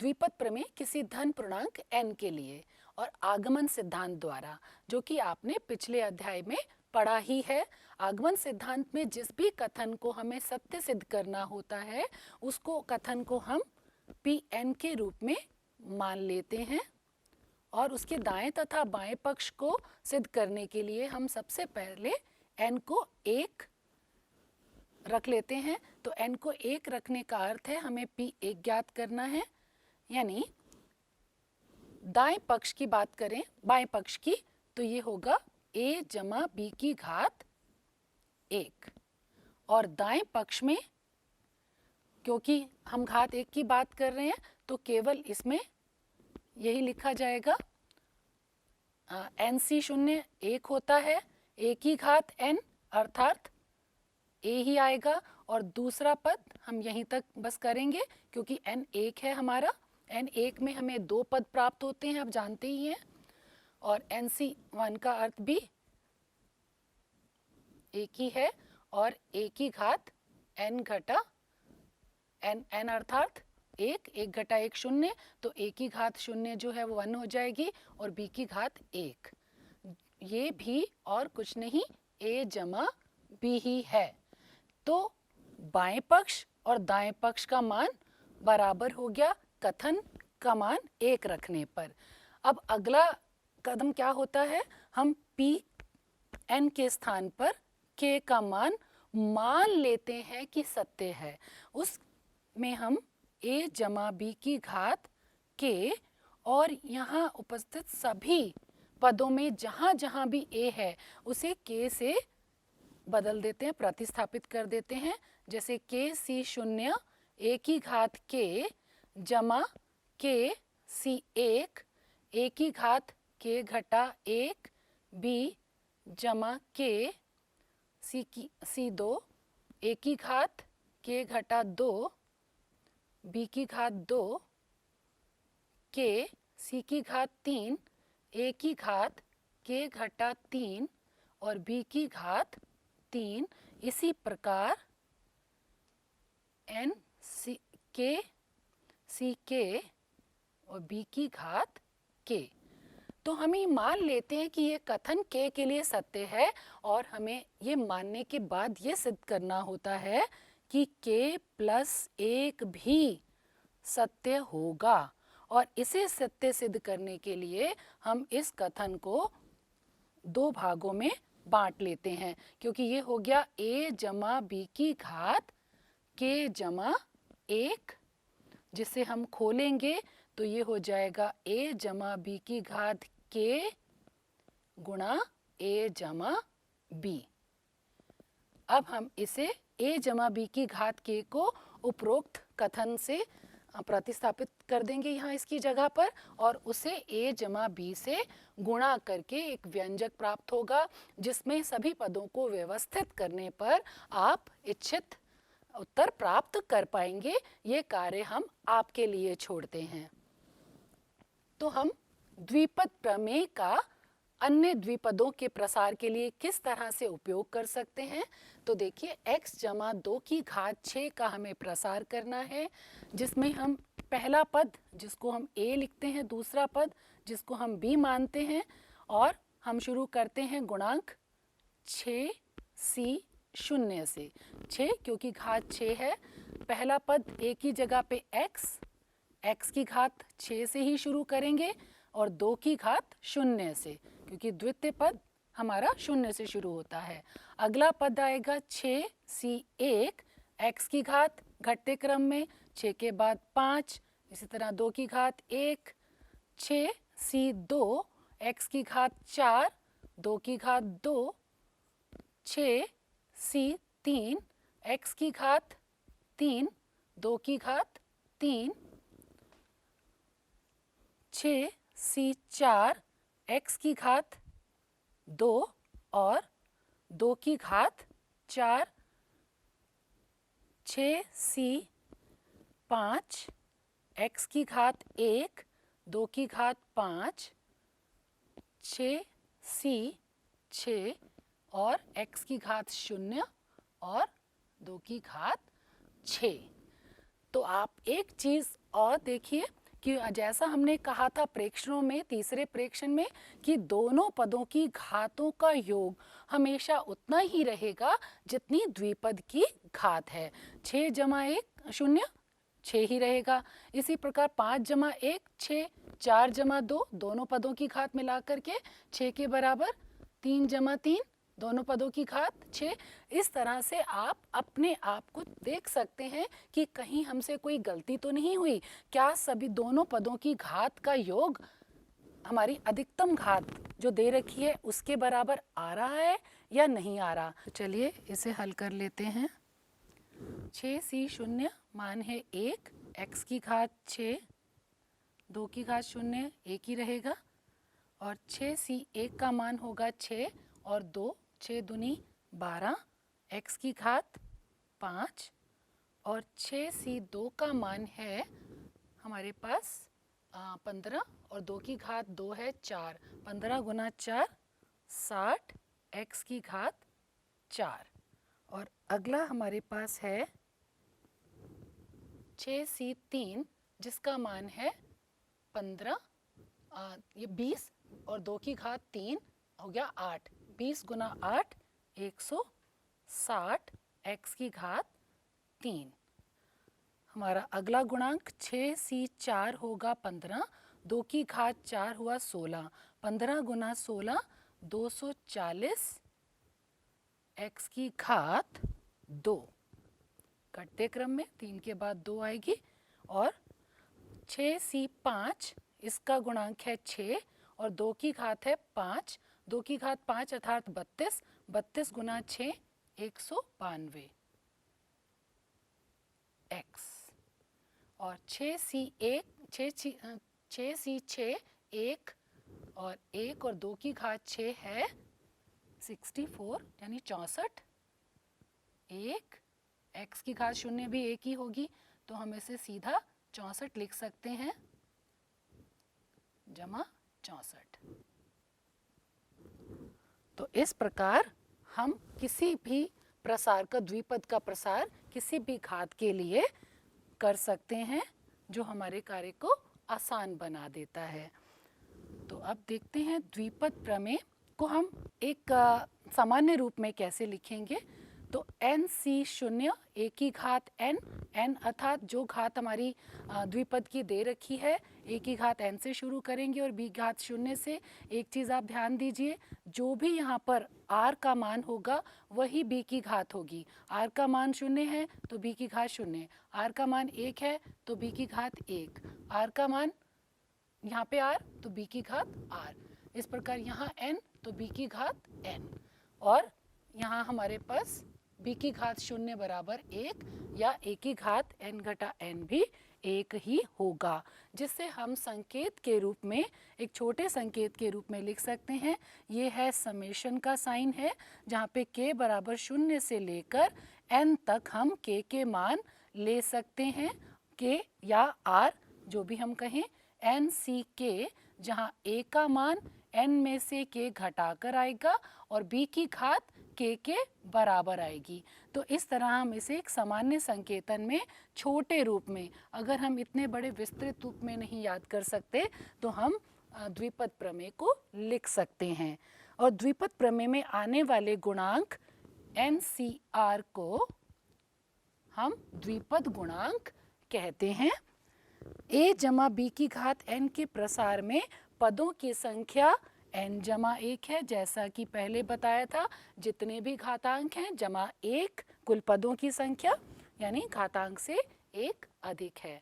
द्विपद प्रमेय किसी धन पूर्णांक n के लिए और आगमन सिद्धांत द्वारा, जो कि आपने पिछले अध्याय में पढ़ा ही है। आगमन सिद्धांत में जिस भी कथन को हमें सत्य सिद्ध करना होता है उसको कथन को हम Pn के रूप में मान लेते हैं और उसके दाएं तथा बाएं पक्ष को सिद्ध करने के लिए हम सबसे पहले n को 1 रख लेते हैं। तो n को 1 रखने का अर्थ है हमें P1 ज्ञात करना है, यानी दाएं पक्ष की बात करें बाएं पक्ष की तो ये होगा a जमा b की घात 1 और दाएं पक्ष में क्योंकि हम घात 1 की बात कर रहे हैं तो केवल इसमें यही लिखा जाएगा NC शून्य 1 होता है, a की घात n अर्थात a ही आएगा और दूसरा पद हम यहीं तक बस करेंगे क्योंकि n 1 है हमारा। n 1 में हमें 2 पद प्राप्त होते हैं, आप जानते ही हैं, और NC 1 का अर्थ भी एक ही है और a की घात n घटा n अर्थात 1 घटा 1 शून्य, तो a की घात शून्य जो है वो 1 हो जाएगी और b की घात 1। ये भी और कुछ नहीं a जमा b ही है। तो बाएं पक्ष और दाएं पक्ष का मान बराबर हो गया कथन का मान 1 रखने पर। अब अगला कदम क्या होता है, हम Pn के स्थान पर k का मान लेते हैं कि सत्य है। उसमें हम a जमा b की घात k और यहाँ उपस्थित सभी पदों में जहाँ जहाँ भी a है उसे k से बदल देते हैं, प्रतिस्थापित कर देते हैं। जैसे k c शून्य a की घात k जमा k c1 a की घात k घटा 1 b जमा k c2 a की घात k घटा 2 b की घात 2 k c की घात 3 a की घात k घटा 3 और b की घात 3। इसी प्रकार n c k और b की घात k। तो हम ये मान लेते हैं कि ये कथन k के लिए सत्य है और हमें ये मानने के बाद ये सिद्ध करना होता है कि k प्लस 1 भी सत्य होगा। और इसे सत्य सिद्ध करने के लिए हम इस कथन को 2 भागों में बांट लेते हैं, क्योंकि ये हो गया a जमा b की घात k जमा 1, जिसे हम खोलेंगे तो ये हो जाएगा a जमा b की घात k गुणा a जमा b। अब हम इसे a जमा b की घात k को उपरोक्त कथन से प्रतिस्थापित कर देंगे यहाँ इसकी जगह पर और उसे a जमा b से गुणा करके एक व्यंजक प्राप्त होगा, जिसमें सभी पदों को व्यवस्थित करने पर आप इच्छित उत्तर प्राप्त कर पाएंगे। ये कार्य हम आपके लिए छोड़ते हैं। तो हम द्विपद प्रमेय का अन्य द्विपदों के प्रसार के लिए किस तरह से उपयोग कर सकते हैं, तो देखिए x जमा 2 की घात 6 का हमें प्रसार करना है, जिसमें हम पहला पद जिसको हम a लिखते हैं, दूसरा पद जिसको हम b मानते हैं, और हम शुरू करते हैं गुणांक 6c शून्य से। 6 क्योंकि घात 6 है, पहला पद a की जगह पे x की घात 6 से ही शुरू करेंगे और 2 की घात शून्य से, क्योंकि द्वितीय पद हमारा शून्य से शुरू होता है। अगला पद आएगा 6c1 x की घात घटते क्रम में 6 के बाद 5, इसी तरह 2 की घात 1, 6c2 x की घात 4 2 की घात 2, 6c3 x की घात 3 2 की घात 3, 6c4 x की घात 2 और 2 की घात 4, 6c5 x की घात 1 2 की घात 5, 6c6 और x की घात 0 और 2 की घात 6। तो आप एक चीज़ और देखिए कि जैसा हमने कहा था प्रेक्षणों में, तीसरे प्रेक्षण में, कि दोनों पदों की घातों का योग हमेशा उतना ही रहेगा जितनी द्विपद की घात है। 6 जमा 1 0, 6 ही रहेगा। इसी प्रकार 5 जमा 1 6, 4 जमा 2 दोनों पदों की घात मिलाकर के 6 के बराबर, 3 जमा 3 दोनों पदों की घात 6। इस तरह से आप अपने आप को देख सकते हैं कि कहीं हमसे कोई गलती तो नहीं हुई, क्या सभी दोनों पदों की घात का योग हमारी अधिकतम घात जो दे रखी है उसके बराबर आ रहा है या नहीं आ रहा। तो चलिए इसे हल कर लेते हैं। 6c शून्य मान है 1, x की घात 6, 2 की घात 0 1 ही रहेगा, और 6c 1 का मान होगा 6 और 2 6 दूनी 12, x की घात 5, और 6c 2 का मान है हमारे पास 15 और 2 की घात 2 है 4, 15 गुना 4 60, x की घात 4। और अगला हमारे पास है 6c 3 जिसका मान है 15, ये 20 और 2 की घात 3 हो गया 8, 20 गुना 8 160, x की घात 3। हमारा अगला गुणांक 6c 4 होगा 15, 2 की घात 4 हुआ 16, 15 गुना 16 240, x की घात 2। घटते क्रम में 3 के बाद 2 आएगी। और 6c 5 इसका गुणांक है 6 और 2 की घात है 5, 2 की घात 5 अर्थात 32, 32 गुना 6 192 x। और 6c 6 1 और 1 और 2 की घात 6 है 64 यानी 64, 1 x की घात 0 भी 1 ही होगी, तो हम इसे सीधा 64 लिख सकते हैं, जमा 64। तो इस प्रकार हम किसी भी प्रसार का, द्विपद का प्रसार किसी भी घात के लिए कर सकते हैं, जो हमारे कार्य को आसान बना देता है। तो अब देखते हैं द्विपद प्रमेय को हम एक सामान्य रूप में कैसे लिखेंगे। तो nc शून्य a की घात n, n अर्थात जो घात हमारी द्विपद की दे रखी है, a की घात n से शुरू करेंगे और b घात 0 से। एक चीज़ आप ध्यान दीजिए, जो भी यहाँ पर r का मान होगा वही b की घात होगी। r का मान 0 है तो b की घात 0, r का मान 1 है तो b की घात 1, r का मान यहाँ पे r तो b की घात r, इस प्रकार यहाँ n तो b की घात n, और यहाँ हमारे पास b की घात 0 बराबर 1 या a की घात n घटा n भी 1 ही होगा, जिससे हम संकेत के रूप में, एक छोटे संकेत के रूप में लिख सकते हैं। ये है समेशन का साइन है, जहाँ पे k बराबर 0 से लेकर n तक हम k के मान ले सकते हैं, k या r जो भी हम कहें, n c k, जहाँ a का मान n में से k घटाकर आएगा और b की घात k के बराबर आएगी। तो इस तरह हम इसे एक सामान्य संकेतन में छोटे रूप में, अगर हम इतने बड़े विस्तृत रूप में नहीं याद कर सकते तो हम द्विपद प्रमेय को लिख सकते हैं। और द्विपद प्रमेय में आने वाले गुणांक NCR को हम द्विपद गुणांक कहते हैं। a जमा b की घात n के प्रसार में पदों की संख्या n जमा 1 है, जैसा कि पहले बताया था, जितने भी घातांक हैं जमा 1 कुल पदों की संख्या, यानी घातांक से 1 अधिक है।